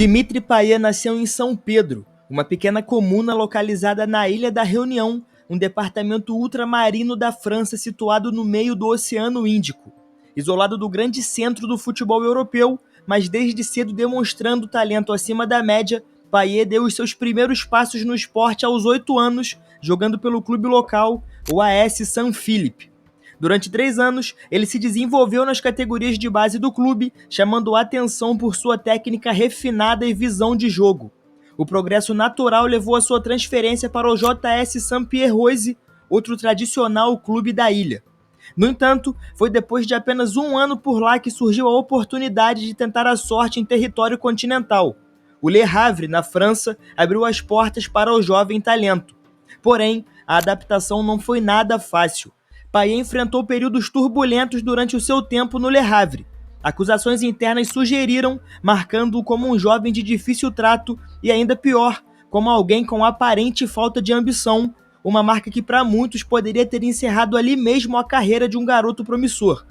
Dimitri Payet nasceu em São Pedro, uma pequena comuna localizada na Ilha da Réunion, um departamento ultramarino da França situado no meio do Oceano Índico. Isolado do grande centro do futebol europeu, mas desde cedo demonstrando talento acima da média, Payet deu os seus primeiros passos no esporte aos 8 anos, jogando pelo clube local, o AS Saint-Philippe. Durante 3 anos, ele se desenvolveu nas categorias de base do clube, chamando a atenção por sua técnica refinada e visão de jogo. O progresso natural levou a sua transferência para o JS Saint-Pierre-Rose, outro tradicional clube da ilha. No entanto, foi depois de apenas 1 ano por lá que surgiu a oportunidade de tentar a sorte em território continental. O Le Havre, na França, abriu as portas para o jovem talento. Porém, a adaptação não foi nada fácil. Payet enfrentou períodos turbulentos durante o seu tempo no Le Havre. Acusações internas sugeriram, marcando-o como um jovem de difícil trato e, ainda pior, como alguém com aparente falta de ambição, uma marca que para muitos poderia ter encerrado ali mesmo a carreira de um garoto promissor.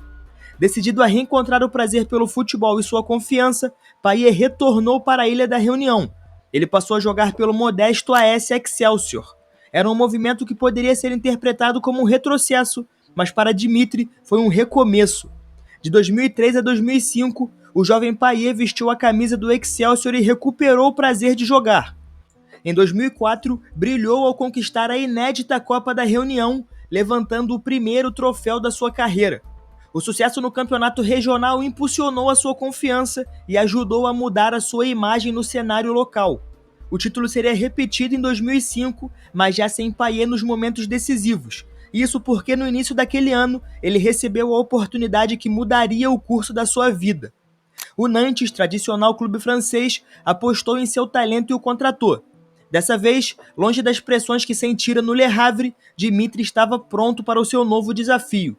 Decidido a reencontrar o prazer pelo futebol e sua confiança, Payet retornou para a Ilha da Réunion. Ele passou a jogar pelo modesto AS Excelsior. Era um movimento que poderia ser interpretado como um retrocesso, mas para Dimitri foi um recomeço. De 2003 a 2005, o jovem Payet vestiu a camisa do Excelsior e recuperou o prazer de jogar. Em 2004, brilhou ao conquistar a inédita Copa da Réunion, levantando o primeiro troféu da sua carreira. O sucesso no campeonato regional impulsionou a sua confiança e ajudou a mudar a sua imagem no cenário local. O título seria repetido em 2005, mas já sem Payet nos momentos decisivos. Isso porque no início daquele ano, ele recebeu a oportunidade que mudaria o curso da sua vida. O Nantes, tradicional clube francês, apostou em seu talento e o contratou. Dessa vez, longe das pressões que sentira no Le Havre, Dimitri estava pronto para o seu novo desafio.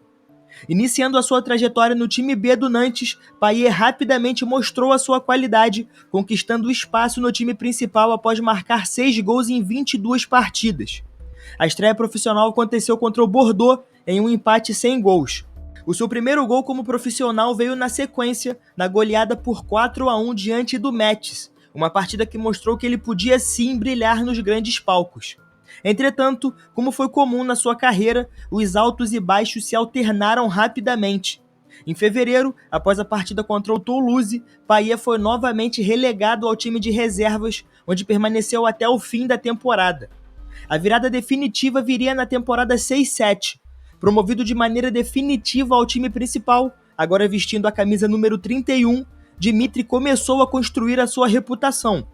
Iniciando a sua trajetória no time B do Nantes, Payet rapidamente mostrou a sua qualidade, conquistando espaço no time principal após marcar 6 gols em 22 partidas. A estreia profissional aconteceu contra o Bordeaux em um empate sem gols. O seu primeiro gol como profissional veio na sequência, na goleada por 4-1 diante do Metz, uma partida que mostrou que ele podia sim brilhar nos grandes palcos. Entretanto, como foi comum na sua carreira, os altos e baixos se alternaram rapidamente. Em fevereiro, após a partida contra o Toulouse, Payet foi novamente relegado ao time de reservas, onde permaneceu até o fim da temporada. A virada definitiva viria na temporada 6-7. Promovido de maneira definitiva ao time principal, agora vestindo a camisa número 31, Dimitri começou a construir a sua reputação.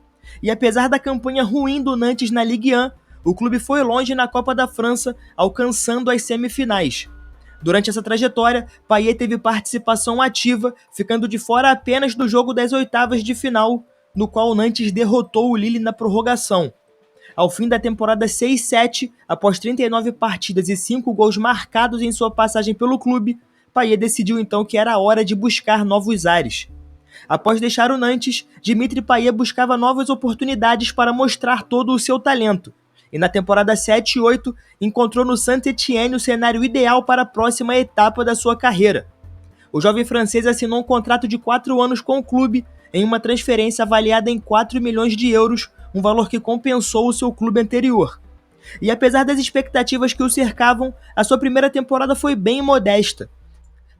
E apesar da campanha ruim do Nantes na Ligue 1, o clube foi longe na Copa da França, alcançando as semifinais. Durante essa trajetória, Payet teve participação ativa, ficando de fora apenas do jogo das oitavas de final, no qual o Nantes derrotou o Lille na prorrogação. Ao fim da temporada 6-7, após 39 partidas e 5 gols marcados em sua passagem pelo clube, Payet decidiu então que era hora de buscar novos ares. Após deixar o Nantes, Dimitri Payet buscava novas oportunidades para mostrar todo o seu talento. E na temporada 7 e 8, encontrou no Saint-Étienne o cenário ideal para a próxima etapa da sua carreira. O jovem francês assinou um contrato de 4 anos com o clube, em uma transferência avaliada em 4 milhões de euros, um valor que compensou o seu clube anterior. E apesar das expectativas que o cercavam, a sua primeira temporada foi bem modesta.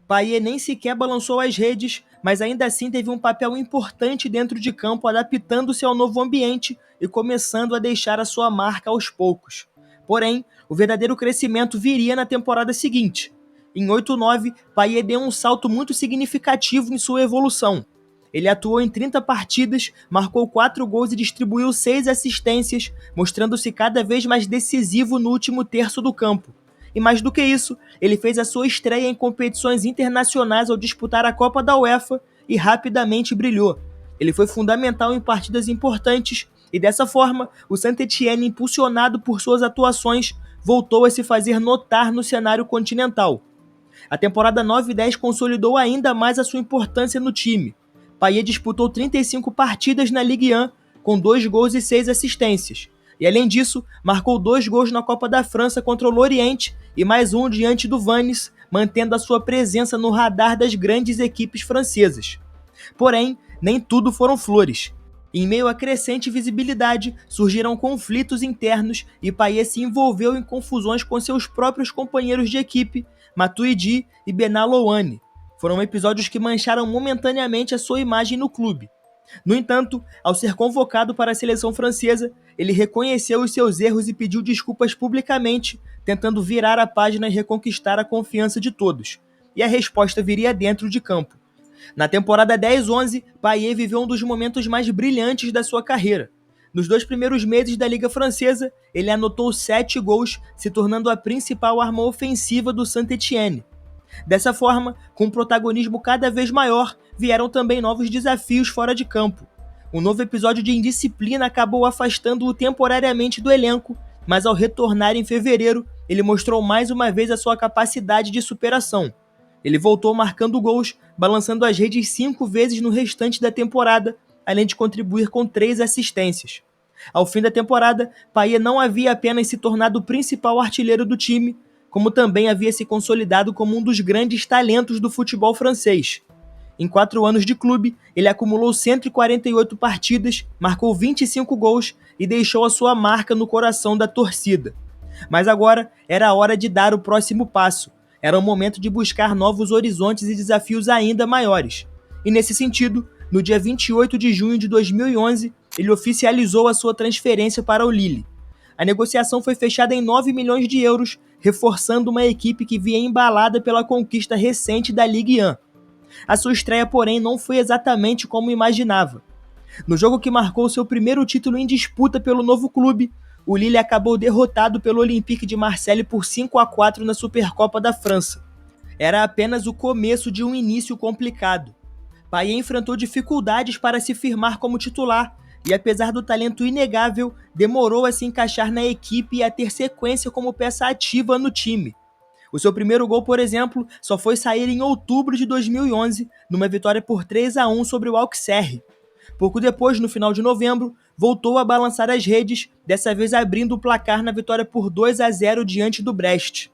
Payet nem sequer balançou as redes, mas ainda assim teve um papel importante dentro de campo, adaptando-se ao novo ambiente e começando a deixar a sua marca aos poucos. Porém, o verdadeiro crescimento viria na temporada seguinte. Em 8-9, Payet deu um salto muito significativo em sua evolução. Ele atuou em 30 partidas, marcou 4 gols e distribuiu 6 assistências, mostrando-se cada vez mais decisivo no último terço do campo. E mais do que isso, ele fez a sua estreia em competições internacionais ao disputar a Copa da UEFA e rapidamente brilhou. Ele foi fundamental em partidas importantes e dessa forma, o Saint-Étienne, impulsionado por suas atuações, voltou a se fazer notar no cenário continental. A temporada 9-10 consolidou ainda mais a sua importância no time. Payet disputou 35 partidas na Ligue 1, com 2 gols e 6 assistências. E além disso, marcou 2 gols na Copa da França contra o Lorient e mais um diante do Vannes, mantendo a sua presença no radar das grandes equipes francesas. Porém, nem tudo foram flores. Em meio à crescente visibilidade, surgiram conflitos internos e Payet se envolveu em confusões com seus próprios companheiros de equipe, Matuidi e Benalouane. Foram episódios que mancharam momentaneamente a sua imagem no clube. No entanto, ao ser convocado para a seleção francesa, ele reconheceu os seus erros e pediu desculpas publicamente, tentando virar a página e reconquistar a confiança de todos. E a resposta viria dentro de campo. Na temporada 10-11, Payet viveu um dos momentos mais brilhantes da sua carreira. Nos 2 primeiros meses da Liga Francesa, ele anotou 7 gols, se tornando a principal arma ofensiva do Saint-Étienne. Dessa forma, com um protagonismo cada vez maior, vieram também novos desafios fora de campo. Um novo episódio de indisciplina acabou afastando-o temporariamente do elenco, mas ao retornar em fevereiro, ele mostrou mais uma vez a sua capacidade de superação. Ele voltou marcando gols, balançando as redes 5 vezes no restante da temporada, além de contribuir com 3 assistências. Ao fim da temporada, Payet não havia apenas se tornado o principal artilheiro do time, como também havia se consolidado como um dos grandes talentos do futebol francês. Em 4 anos de clube, ele acumulou 148 partidas, marcou 25 gols e deixou a sua marca no coração da torcida. Mas agora era a hora de dar o próximo passo. Era o momento de buscar novos horizontes e desafios ainda maiores. E nesse sentido, no dia 28 de junho de 2011, ele oficializou a sua transferência para o Lille. A negociação foi fechada em 9 milhões de euros, reforçando uma equipe que vinha embalada pela conquista recente da Ligue 1. A sua estreia, porém, não foi exatamente como imaginava. No jogo que marcou seu primeiro título em disputa pelo novo clube, o Lille acabou derrotado pelo Olympique de Marseille por 5-4 na Supercopa da França. Era apenas o começo de um início complicado. Payet enfrentou dificuldades para se firmar como titular e, apesar do talento inegável, demorou a se encaixar na equipe e a ter sequência como peça ativa no time. O seu primeiro gol, por exemplo, só foi sair em outubro de 2011, numa vitória por 3-1 sobre o Auxerre. Pouco depois, no final de novembro, voltou a balançar as redes, dessa vez abrindo o placar na vitória por 2-0 diante do Brest.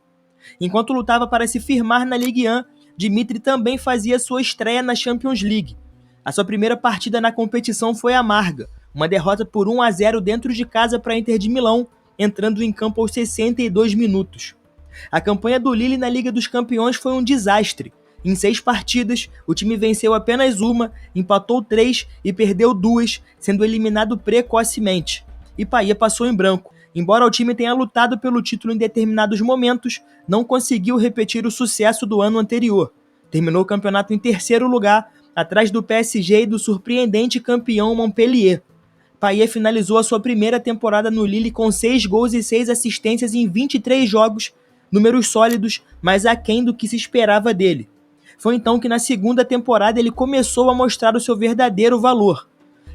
Enquanto lutava para se firmar na Ligue 1, Dimitri também fazia sua estreia na Champions League. A sua primeira partida na competição foi amarga, uma derrota por 1-0 dentro de casa para a Inter de Milão, entrando em campo aos 62 minutos. A campanha do Lille na Liga dos Campeões foi um desastre. Em 6 partidas, o time venceu apenas uma, empatou 3 e perdeu 2, sendo eliminado precocemente. E Payet passou em branco. Embora o time tenha lutado pelo título em determinados momentos, não conseguiu repetir o sucesso do ano anterior. Terminou o campeonato em 3º lugar, atrás do PSG e do surpreendente campeão Montpellier. Payet finalizou a sua primeira temporada no Lille com 6 gols e 6 assistências em 23 jogos, números sólidos, mas aquém do que se esperava dele. Foi então que na segunda temporada ele começou a mostrar o seu verdadeiro valor.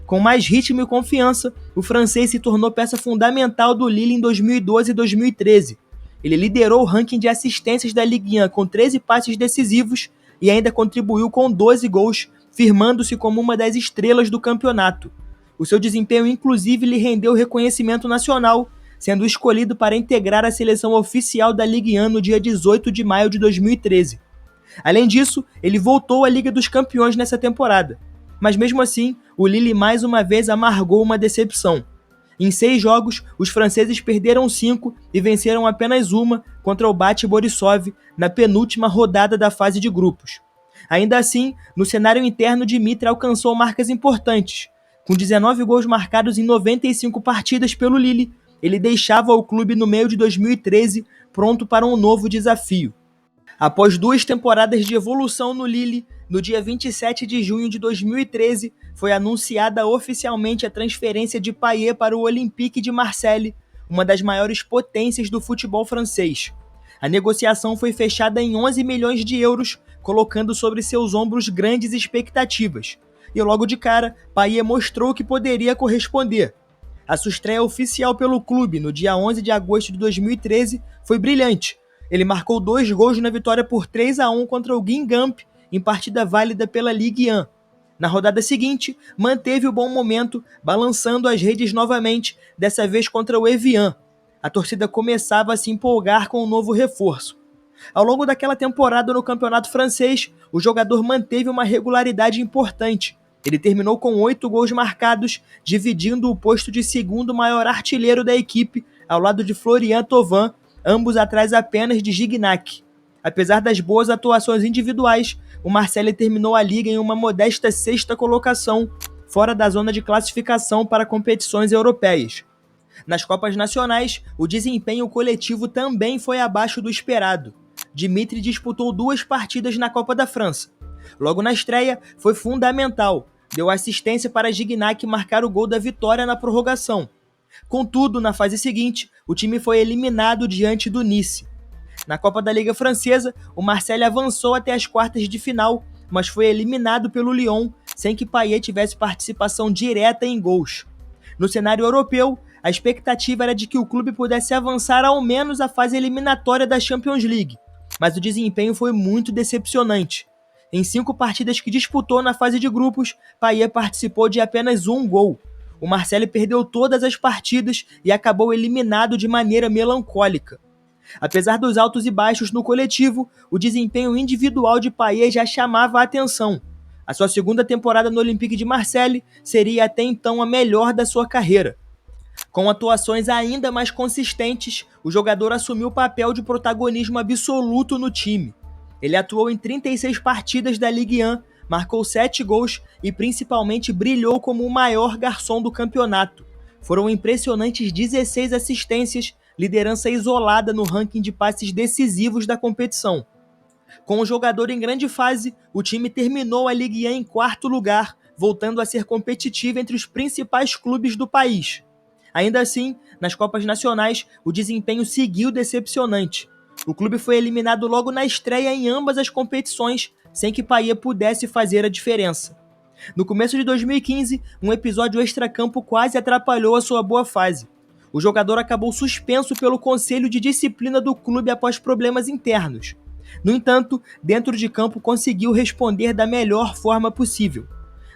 Com mais ritmo e confiança, o francês se tornou peça fundamental do Lille em 2012 e 2013. Ele liderou o ranking de assistências da Ligue 1 com 13 passes decisivos e ainda contribuiu com 12 gols, firmando-se como uma das estrelas do campeonato. O seu desempenho inclusive lhe rendeu reconhecimento nacional, sendo escolhido para integrar a seleção oficial da Ligue 1 no dia 18 de maio de 2013. Além disso, ele voltou à Liga dos Campeões nessa temporada. Mas mesmo assim, o Lille mais uma vez amargou uma decepção. Em 6 jogos, os franceses perderam 5 e venceram apenas uma contra o Bate Borisov na penúltima rodada da fase de grupos. Ainda assim, no cenário interno, Dimitri alcançou marcas importantes. Com 19 gols marcados em 95 partidas pelo Lille, ele deixava o clube no meio de 2013 pronto para um novo desafio. Após 2 temporadas de evolução no Lille, no dia 27 de junho de 2013, foi anunciada oficialmente a transferência de Payet para o Olympique de Marseille, uma das maiores potências do futebol francês. A negociação foi fechada em 11 milhões de euros, colocando sobre seus ombros grandes expectativas. E logo de cara, Payet mostrou que poderia corresponder. A sua estreia oficial pelo clube, no dia 11 de agosto de 2013, foi brilhante. Ele marcou 2 gols na vitória por 3-1 contra o Guingamp, em partida válida pela Ligue 1. Na rodada seguinte, manteve o bom momento, balançando as redes novamente, dessa vez contra o Evian. A torcida começava a se empolgar com o novo reforço. Ao longo daquela temporada no campeonato francês, o jogador manteve uma regularidade importante. Ele terminou com 8 gols marcados, dividindo o posto de segundo maior artilheiro da equipe, ao lado de Florian Thauvin, ambos atrás apenas de Gignac. Apesar das boas atuações individuais, o Marseille terminou a liga em uma modesta sexta colocação, fora da zona de classificação para competições europeias. Nas Copas Nacionais, o desempenho coletivo também foi abaixo do esperado. Dimitri disputou 2 partidas na Copa da França. Logo na estreia, foi fundamental. Deu assistência para Gignac marcar o gol da vitória na prorrogação. Contudo, na fase seguinte, o time foi eliminado diante do Nice. Na Copa da Liga Francesa, o Marseille avançou até as quartas de final, mas foi eliminado pelo Lyon, sem que Payet tivesse participação direta em gols. No cenário europeu, a expectativa era de que o clube pudesse avançar ao menos à fase eliminatória da Champions League, mas o desempenho foi muito decepcionante. Em 5 partidas que disputou na fase de grupos, Payet participou de apenas 1 gol. O Marseille perdeu todas as partidas e acabou eliminado de maneira melancólica. Apesar dos altos e baixos no coletivo, o desempenho individual de Payet já chamava a atenção. A sua segunda temporada no Olympique de Marseille seria até então a melhor da sua carreira. Com atuações ainda mais consistentes, o jogador assumiu o papel de protagonismo absoluto no time. Ele atuou em 36 partidas da Ligue 1, marcou 7 gols e principalmente brilhou como o maior garçom do campeonato. Foram impressionantes 16 assistências, liderança isolada no ranking de passes decisivos da competição. Com o jogador em grande fase, o time terminou a Ligue 1 em 4º lugar, voltando a ser competitivo entre os principais clubes do país. Ainda assim, nas Copas Nacionais, o desempenho seguiu decepcionante. O clube foi eliminado logo na estreia em ambas as competições, sem que Payet pudesse fazer a diferença. No começo de 2015, um episódio extracampo quase atrapalhou a sua boa fase. O jogador acabou suspenso pelo Conselho de Disciplina do clube após problemas internos. No entanto, dentro de campo conseguiu responder da melhor forma possível.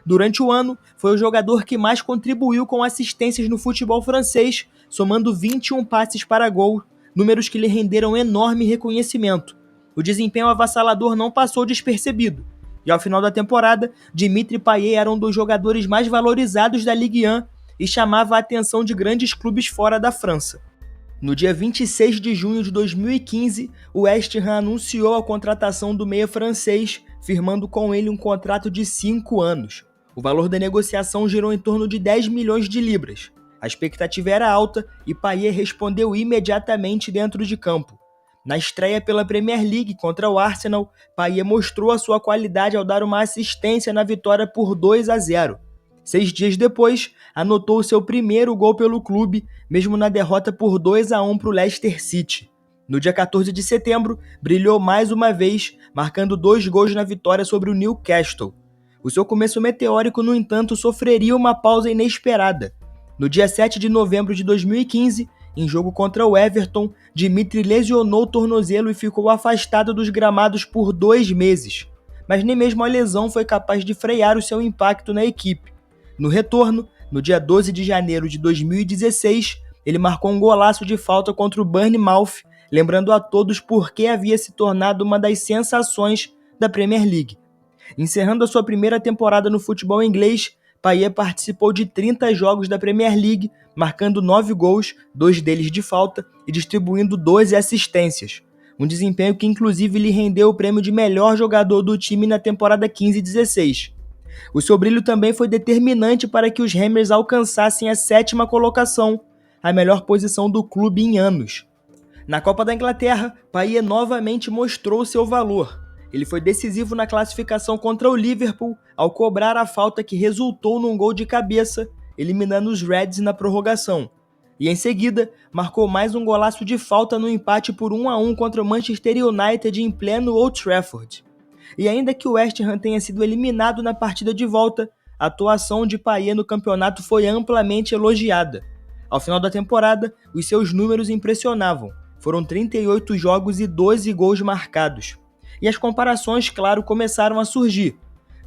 Durante o ano, foi o jogador que mais contribuiu com assistências no futebol francês, somando 21 passes para gol, números que lhe renderam enorme reconhecimento. O desempenho avassalador não passou despercebido, e ao final da temporada, Dimitri Payet era um dos jogadores mais valorizados da Ligue 1 e chamava a atenção de grandes clubes fora da França. No dia 26 de junho de 2015, o West Ham anunciou a contratação do meia francês, firmando com ele um contrato de 5 anos. O valor da negociação girou em torno de 10 milhões de libras. A expectativa era alta e Payet respondeu imediatamente dentro de campo. Na estreia pela Premier League contra o Arsenal, Payet mostrou a sua qualidade ao dar uma assistência na vitória por 2-0. 6 dias depois, anotou seu primeiro gol pelo clube, mesmo na derrota por 2-1 para o Leicester City. No dia 14 de setembro, brilhou mais uma vez, marcando 2 gols na vitória sobre o Newcastle. O seu começo meteórico, no entanto, sofreria uma pausa inesperada. No dia 7 de novembro de 2015, em jogo contra o Everton, Dimitri lesionou o tornozelo e ficou afastado dos gramados por 2 meses. Mas nem mesmo a lesão foi capaz de frear o seu impacto na equipe. No retorno, no dia 12 de janeiro de 2016, ele marcou um golaço de falta contra o Bournemouth, lembrando a todos por que havia se tornado uma das sensações da Premier League. Encerrando a sua primeira temporada no futebol inglês, Payet participou de 30 jogos da Premier League, marcando 9 gols, 2 deles de falta, e distribuindo 12 assistências. Um desempenho que inclusive lhe rendeu o prêmio de melhor jogador do time na temporada 15-16. O seu brilho também foi determinante para que os Hammers alcançassem a 7ª colocação, a melhor posição do clube em anos. Na Copa da Inglaterra, Payet novamente mostrou seu valor. Ele foi decisivo na classificação contra o Liverpool ao cobrar a falta que resultou num gol de cabeça, eliminando os Reds na prorrogação. E em seguida, marcou mais um golaço de falta no empate por 1-1 contra o Manchester United em pleno Old Trafford. E ainda que o West Ham tenha sido eliminado na partida de volta, a atuação de Payet no campeonato foi amplamente elogiada. Ao final da temporada, os seus números impressionavam. Foram 38 jogos e 12 gols marcados. E as comparações, claro, começaram a surgir.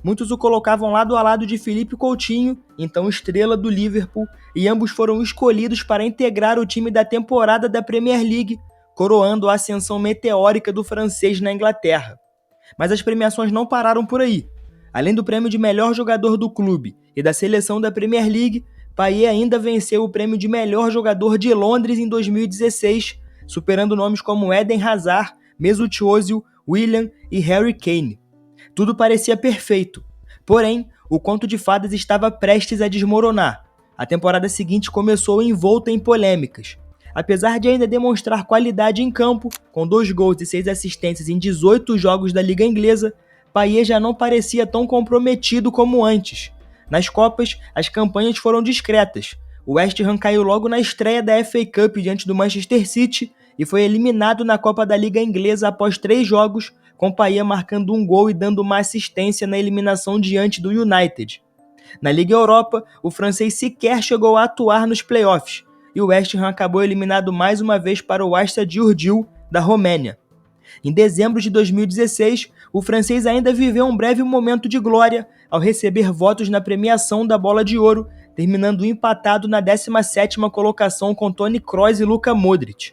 Muitos o colocavam lado a lado de Philippe Coutinho, então estrela do Liverpool, e ambos foram escolhidos para integrar o time da temporada da Premier League, coroando a ascensão meteórica do francês na Inglaterra. Mas as premiações não pararam por aí. Além do prêmio de melhor jogador do clube e da seleção da Premier League, Payet ainda venceu o prêmio de melhor jogador de Londres em 2016, superando nomes como Eden Hazard, Mesut Ozil, Willian e Harry Kane. Tudo parecia perfeito, porém, o conto de fadas estava prestes a desmoronar. A temporada seguinte começou envolta em polêmicas. Apesar de ainda demonstrar qualidade em campo, com 2 gols e 6 assistências em 18 jogos da Liga Inglesa, Payet já não parecia tão comprometido como antes. Nas Copas, as campanhas foram discretas. O West Ham caiu logo na estreia da FA Cup diante do Manchester City e foi eliminado na Copa da Liga Inglesa após 3 jogos, com Payet marcando um gol e dando uma assistência na eliminação diante do United. Na Liga Europa, o francês sequer chegou a atuar nos playoffs, e o West Ham acabou eliminado mais uma vez para o Asta Giurgiu, da Romênia. Em dezembro de 2016, o francês ainda viveu um breve momento de glória ao receber votos na premiação da Bola de Ouro, terminando empatado na 17ª colocação com Toni Kroos e Luka Modric.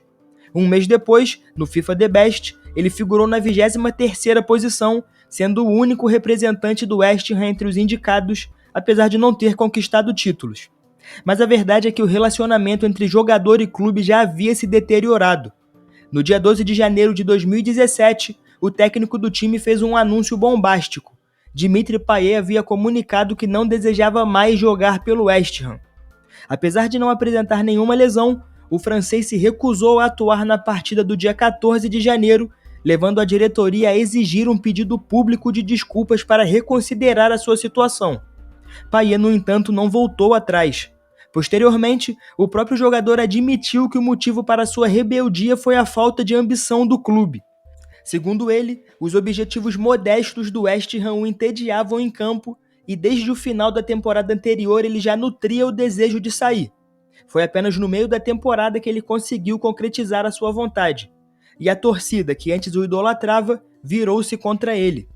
Um mês depois, no FIFA The Best, ele figurou na 23ª posição, sendo o único representante do West Ham entre os indicados, apesar de não ter conquistado títulos. Mas a verdade é que o relacionamento entre jogador e clube já havia se deteriorado. No dia 12 de janeiro de 2017, o técnico do time fez um anúncio bombástico. Dimitri Payet havia comunicado que não desejava mais jogar pelo West Ham. Apesar de não apresentar nenhuma lesão, o francês se recusou a atuar na partida do dia 14 de janeiro, levando a diretoria a exigir um pedido público de desculpas para reconsiderar a sua situação. Payet, no entanto, não voltou atrás. Posteriormente, o próprio jogador admitiu que o motivo para sua rebeldia foi a falta de ambição do clube. Segundo ele, os objetivos modestos do West Ham o entediavam em campo e desde o final da temporada anterior ele já nutria o desejo de sair. Foi apenas no meio da temporada que ele conseguiu concretizar a sua vontade. E a torcida, que antes o idolatrava, virou-se contra ele.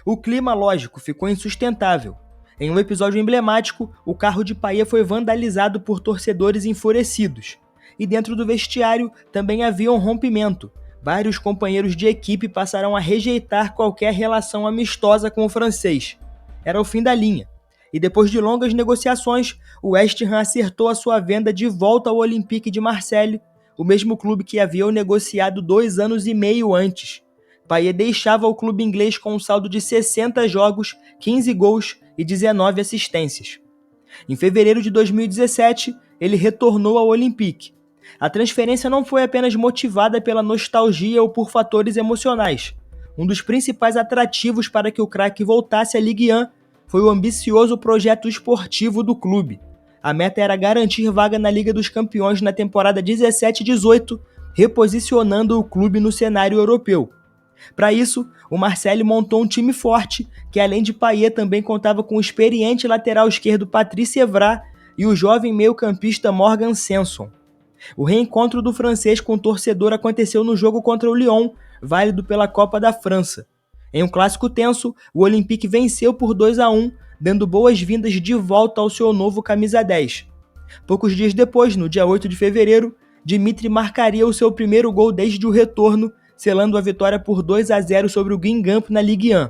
O clima, lógico, ficou insustentável. Em um episódio emblemático, o carro de Payet foi vandalizado por torcedores enfurecidos. E dentro do vestiário também havia um rompimento. Vários companheiros de equipe passaram a rejeitar qualquer relação amistosa com o francês. Era o fim da linha. E depois de longas negociações, o West Ham acertou a sua venda de volta ao Olympique de Marseille, o mesmo clube que havia o negociado 2 anos e meio antes. Payet deixava o clube inglês com um saldo de 60 jogos, 15 gols e 19 assistências. Em fevereiro de 2017, ele retornou ao Olympique. A transferência não foi apenas motivada pela nostalgia ou por fatores emocionais. Um dos principais atrativos para que o craque voltasse à Ligue 1 foi o ambicioso projeto esportivo do clube. A meta era garantir vaga na Liga dos Campeões na temporada 17-18, reposicionando o clube no cenário europeu. Para isso, o Marseille montou um time forte, que além de Payet também contava com o experiente lateral esquerdo Patrice Evra e o jovem meio-campista Morgan Sanson. O reencontro do francês com o torcedor aconteceu no jogo contra o Lyon, válido pela Copa da França. Em um clássico tenso, o Olympique venceu por 2-1, dando boas-vindas de volta ao seu novo camisa 10. Poucos dias depois, no dia 8 de fevereiro, Dimitri marcaria o seu primeiro gol desde o retorno, selando a vitória por 2-0 sobre o Guingamp na Ligue 1.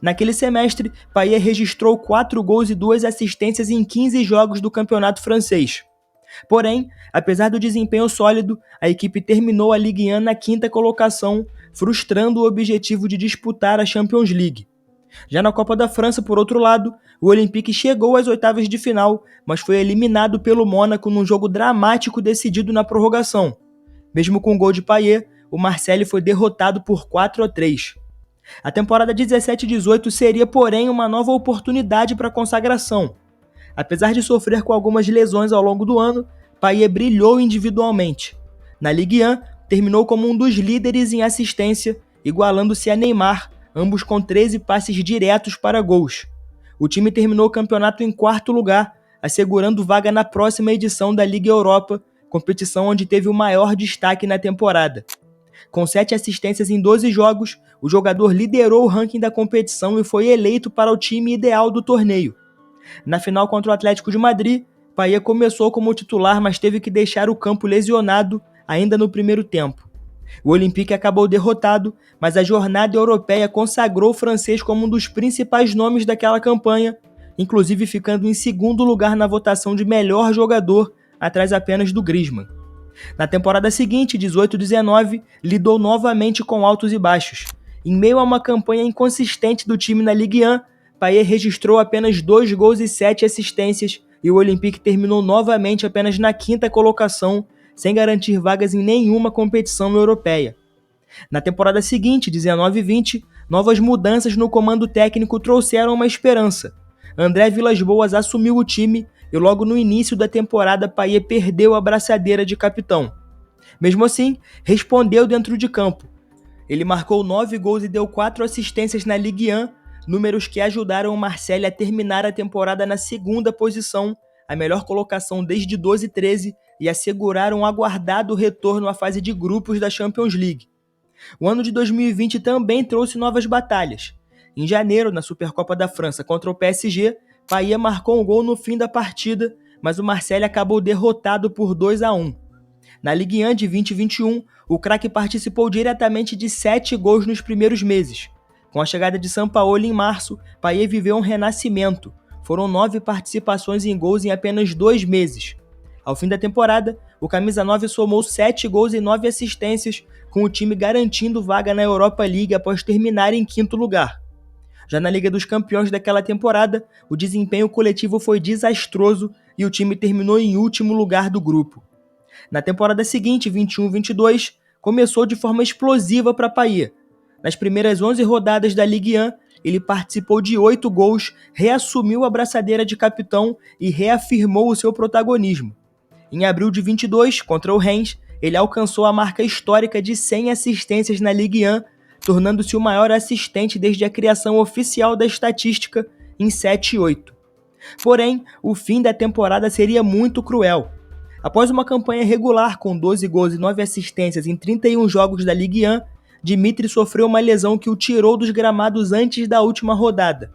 Naquele semestre, Payet registrou 4 gols e 2 assistências em 15 jogos do campeonato francês. Porém, apesar do desempenho sólido, a equipe terminou a Ligue 1 na 5ª colocação, frustrando o objetivo de disputar a Champions League. Já na Copa da França, por outro lado, o Olympique chegou às oitavas de final, mas foi eliminado pelo Mônaco num jogo dramático decidido na prorrogação. Mesmo com o gol de Payet, o Marseille foi derrotado por 4-3. A temporada 17-18 seria, porém, uma nova oportunidade para a consagração. Apesar de sofrer com algumas lesões ao longo do ano, Payet brilhou individualmente. Na Ligue 1, terminou como um dos líderes em assistência, igualando-se a Neymar, ambos com 13 passes diretos para gols. O time terminou o campeonato em 4º lugar, assegurando vaga na próxima edição da Liga Europa, competição onde teve o maior destaque na temporada. Com 7 assistências em 12 jogos, o jogador liderou o ranking da competição e foi eleito para o time ideal do torneio. Na final contra o Atlético de Madrid, Payet começou como titular, mas teve que deixar o campo lesionado ainda no primeiro tempo. O Olympique acabou derrotado, mas a jornada europeia consagrou o francês como um dos principais nomes daquela campanha, inclusive ficando em segundo lugar na votação de melhor jogador, atrás apenas do Griezmann. Na temporada seguinte, 18-19, lidou novamente com altos e baixos. Em meio a uma campanha inconsistente do time na Ligue 1, Payet registrou apenas 2 gols e 7 assistências e o Olympique terminou novamente apenas na quinta colocação, sem garantir vagas em nenhuma competição europeia. Na temporada seguinte, 19-20, novas mudanças no comando técnico trouxeram uma esperança. André Villas-Boas assumiu o time e logo no início da temporada Payet perdeu a braçadeira de capitão. Mesmo assim, respondeu dentro de campo. Ele marcou 9 gols e deu 4 assistências na Ligue 1, números que ajudaram o Marseille a terminar a temporada na segunda posição, a melhor colocação desde 12-13, e assegurar um aguardado retorno à fase de grupos da Champions League. O ano de 2020 também trouxe novas batalhas. Em janeiro, na Supercopa da França contra o PSG, Payet marcou um gol no fim da partida, mas o Marseille acabou derrotado por 2-1. Na Ligue 1 de 2021, o craque participou diretamente de 7 gols nos primeiros meses. Com a chegada de Sampaoli em março, Payet viveu um renascimento. Foram 9 participações em gols em apenas 2 meses. Ao fim da temporada, o camisa 9 somou 7 gols e 9 assistências, com o time garantindo vaga na Europa League após terminar em quinto lugar. Já na Liga dos Campeões daquela temporada, o desempenho coletivo foi desastroso e o time terminou em último lugar do grupo. Na temporada seguinte, 21-22, começou de forma explosiva para Payet. Nas primeiras 11 rodadas da Ligue 1, ele participou de 8 gols, reassumiu a braçadeira de capitão e reafirmou o seu protagonismo. Em abril de 22, contra o Reims, ele alcançou a marca histórica de 100 assistências na Ligue 1, tornando-se o maior assistente desde a criação oficial da estatística em 7-8. Porém, o fim da temporada seria muito cruel. Após uma campanha regular com 12 gols e 9 assistências em 31 jogos da Ligue 1, Dimitri sofreu uma lesão que o tirou dos gramados antes da última rodada.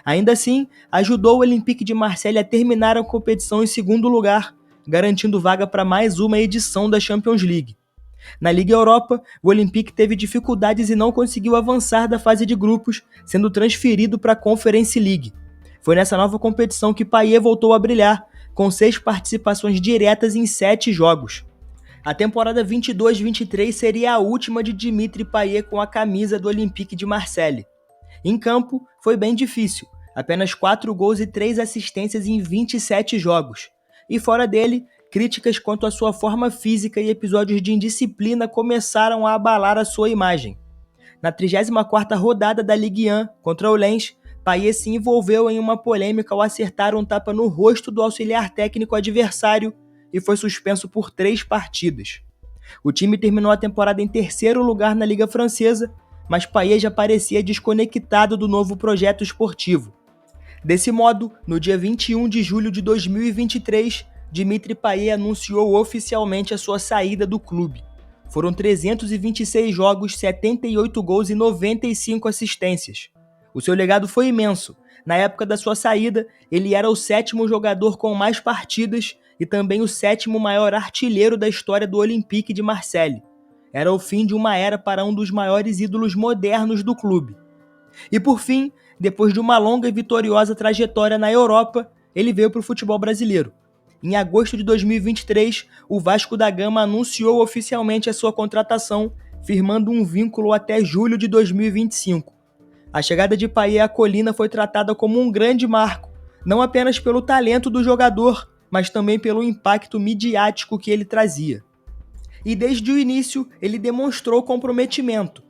Ainda assim, ajudou o Olympique de Marseille a terminar a competição em segundo lugar, garantindo vaga para mais uma edição da Champions League. Na Liga Europa, o Olympique teve dificuldades e não conseguiu avançar da fase de grupos, sendo transferido para a Conference League. Foi nessa nova competição que Payet voltou a brilhar, com 6 participações diretas em 7 jogos. A temporada 22-23 seria a última de Dimitri Payet com a camisa do Olympique de Marseille. Em campo, foi bem difícil, apenas 4 gols e 3 assistências em 27 jogos. E fora dele, críticas quanto à sua forma física e episódios de indisciplina começaram a abalar a sua imagem. Na 34ª rodada da Ligue 1, contra o Lens, Payet se envolveu em uma polêmica ao acertar um tapa no rosto do auxiliar técnico adversário e foi suspenso por 3 partidas. O time terminou a temporada em terceiro lugar na Liga Francesa, mas Payet já parecia desconectado do novo projeto esportivo. Desse modo, no dia 21 de julho de 2023, Dimitri Payet anunciou oficialmente a sua saída do clube. Foram 326 jogos, 78 gols e 95 assistências. O seu legado foi imenso. Na época da sua saída, ele era o 7º jogador com mais partidas e também o 7º maior artilheiro da história do Olympique de Marseille. Era o fim de uma era para um dos maiores ídolos modernos do clube. E por fim, depois de uma longa e vitoriosa trajetória na Europa, ele veio para o futebol brasileiro. Em agosto de 2023, o Vasco da Gama anunciou oficialmente a sua contratação, firmando um vínculo até julho de 2025. A chegada de Payet à Colina foi tratada como um grande marco, não apenas pelo talento do jogador, mas também pelo impacto midiático que ele trazia. E desde o início, ele demonstrou comprometimento.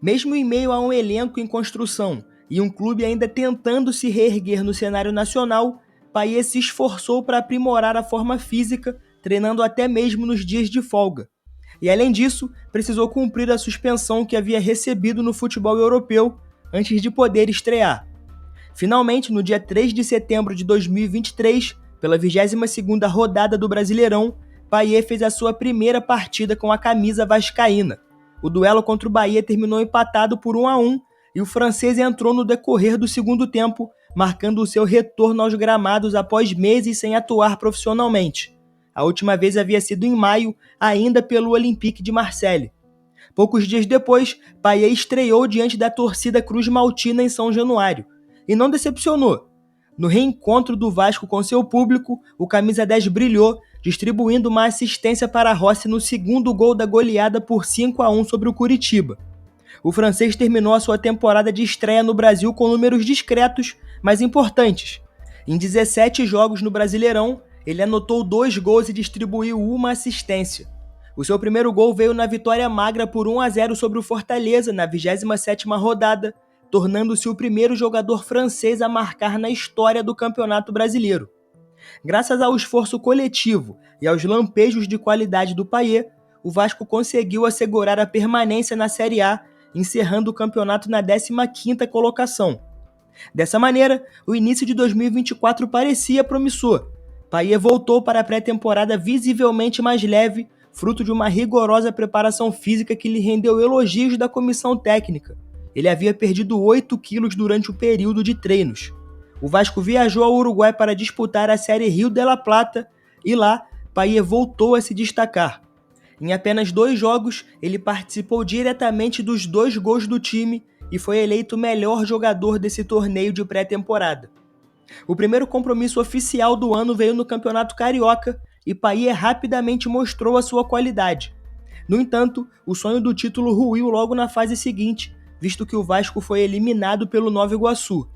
Mesmo em meio a um elenco em construção e um clube ainda tentando se reerguer no cenário nacional, Payet se esforçou para aprimorar a forma física, treinando até mesmo nos dias de folga. E além disso, precisou cumprir a suspensão que havia recebido no futebol europeu antes de poder estrear. Finalmente, no dia 3 de setembro de 2023, pela 22ª rodada do Brasileirão, Payet fez a sua primeira partida com a camisa vascaína. O duelo contra o Bahia terminou empatado por 1-1 e o francês entrou no decorrer do segundo tempo, marcando o seu retorno aos gramados após meses sem atuar profissionalmente. A última vez havia sido em maio, ainda pelo Olympique de Marseille. Poucos dias depois, Payet estreou diante da torcida Cruz Maltina em São Januário e não decepcionou. No reencontro do Vasco com seu público, o camisa 10 brilhou, distribuindo uma assistência para Rossi no segundo gol da goleada por 5-1 sobre o Curitiba. O francês terminou a sua temporada de estreia no Brasil com números discretos, mas importantes. Em 17 jogos no Brasileirão, ele anotou 2 gols e distribuiu uma assistência. O seu primeiro gol veio na vitória magra por 1-0 sobre o Fortaleza na 27ª rodada, tornando-se o primeiro jogador francês a marcar na história do Campeonato Brasileiro. Graças ao esforço coletivo e aos lampejos de qualidade do Payet, o Vasco conseguiu assegurar a permanência na Série A, encerrando o campeonato na 15ª colocação. Dessa maneira, o início de 2024 parecia promissor. Payet voltou para a pré-temporada visivelmente mais leve, fruto de uma rigorosa preparação física que lhe rendeu elogios da comissão técnica. Ele havia perdido 8 quilos durante o período de treinos. O Vasco viajou ao Uruguai para disputar a Série Rio de la Plata e lá, Payet voltou a se destacar. Em apenas 2 jogos, ele participou diretamente dos 2 gols do time e foi eleito o melhor jogador desse torneio de pré-temporada. O primeiro compromisso oficial do ano veio no Campeonato Carioca e Payet rapidamente mostrou a sua qualidade. No entanto, o sonho do título ruiu logo na fase seguinte, visto que o Vasco foi eliminado pelo Nova Iguaçu.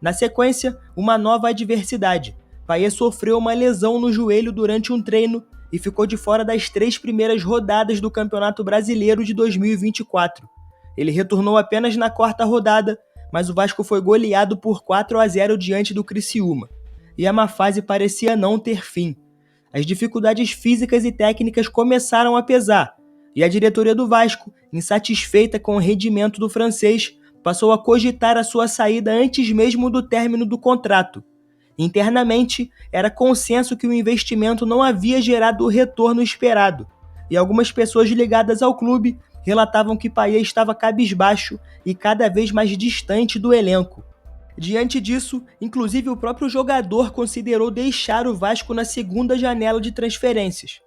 Na sequência, uma nova adversidade. Payet sofreu uma lesão no joelho durante um treino e ficou de fora das 3 primeiras rodadas do Campeonato Brasileiro de 2024. Ele retornou apenas na 4ª rodada, mas o Vasco foi goleado por 4-0 diante do Criciúma, e a má fase parecia não ter fim. As dificuldades físicas e técnicas começaram a pesar, e a diretoria do Vasco, insatisfeita com o rendimento do francês, passou a cogitar a sua saída antes mesmo do término do contrato. Internamente, era consenso que o investimento não havia gerado o retorno esperado, e algumas pessoas ligadas ao clube relatavam que Payet estava cabisbaixo e cada vez mais distante do elenco. Diante disso, inclusive o próprio jogador considerou deixar o Vasco na segunda janela de transferências.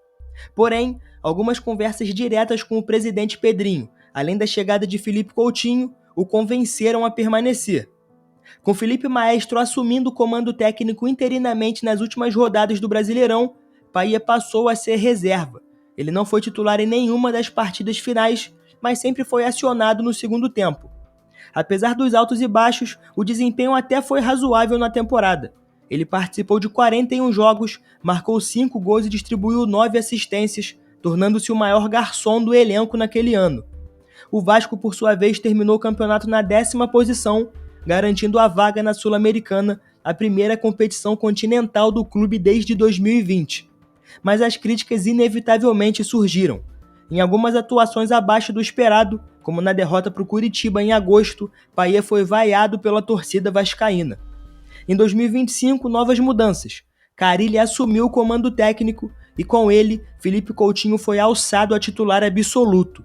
Porém, algumas conversas diretas com o presidente Pedrinho, além da chegada de Felipe Coutinho, o convenceram a permanecer. Com Felipe Maestro assumindo o comando técnico interinamente nas últimas rodadas do Brasileirão, Payet passou a ser reserva. Ele não foi titular em nenhuma das partidas finais, mas sempre foi acionado no segundo tempo. Apesar dos altos e baixos, o desempenho até foi razoável na temporada. Ele participou de 41 jogos, marcou 5 gols e distribuiu 9 assistências, tornando-se o maior garçom do elenco naquele ano. O Vasco, por sua vez, terminou o campeonato na 10ª posição, garantindo a vaga na Sul-Americana, a primeira competição continental do clube desde 2020. Mas as críticas inevitavelmente surgiram. Em algumas atuações abaixo do esperado, como na derrota para o Curitiba em agosto, Payet foi vaiado pela torcida vascaína. Em 2025, novas mudanças. Carille assumiu o comando técnico e, com ele, Felipe Coutinho foi alçado a titular absoluto.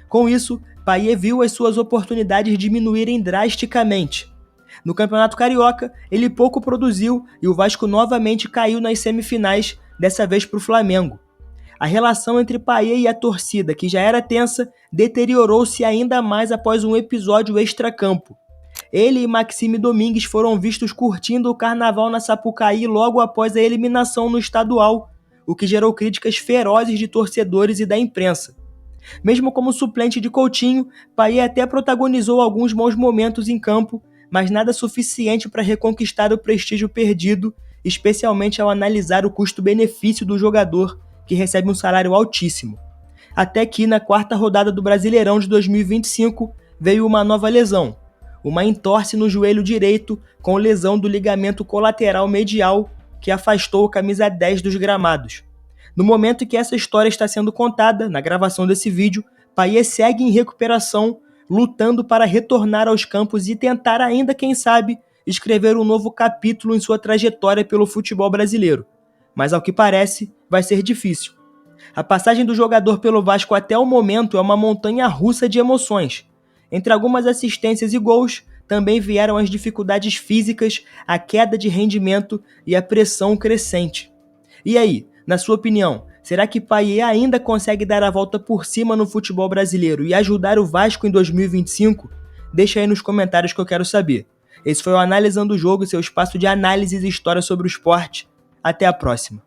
Com isso, Payet viu as suas oportunidades diminuírem drasticamente. No Campeonato Carioca, ele pouco produziu e o Vasco novamente caiu nas semifinais, dessa vez para o Flamengo. A relação entre Payet e a torcida, que já era tensa, deteriorou-se ainda mais após um episódio extracampo. Ele e Maxime Domingues foram vistos curtindo o carnaval na Sapucaí logo após a eliminação no estadual, o que gerou críticas ferozes de torcedores e da imprensa. Mesmo como suplente de Coutinho, Payet até protagonizou alguns bons momentos em campo, mas nada suficiente para reconquistar o prestígio perdido, especialmente ao analisar o custo-benefício do jogador, que recebe um salário altíssimo. Até que, na 4ª rodada do Brasileirão de 2025, veio uma nova lesão, uma entorse no joelho direito com lesão do ligamento colateral medial, que afastou o camisa 10 dos gramados. No momento em que essa história está sendo contada, na gravação desse vídeo, Payet segue em recuperação, lutando para retornar aos campos e tentar ainda, quem sabe, escrever um novo capítulo em sua trajetória pelo futebol brasileiro. Mas ao que parece, vai ser difícil. A passagem do jogador pelo Vasco até o momento é uma montanha-russa de emoções. Entre algumas assistências e gols, também vieram as dificuldades físicas, a queda de rendimento e a pressão crescente. E aí, na sua opinião, Será que Payet ainda consegue dar a volta por cima no futebol brasileiro e ajudar o Vasco em 2025? Deixa aí nos comentários que eu quero saber. Esse foi o Analisando o Jogo, seu espaço de análises e história sobre o esporte. Até a próxima.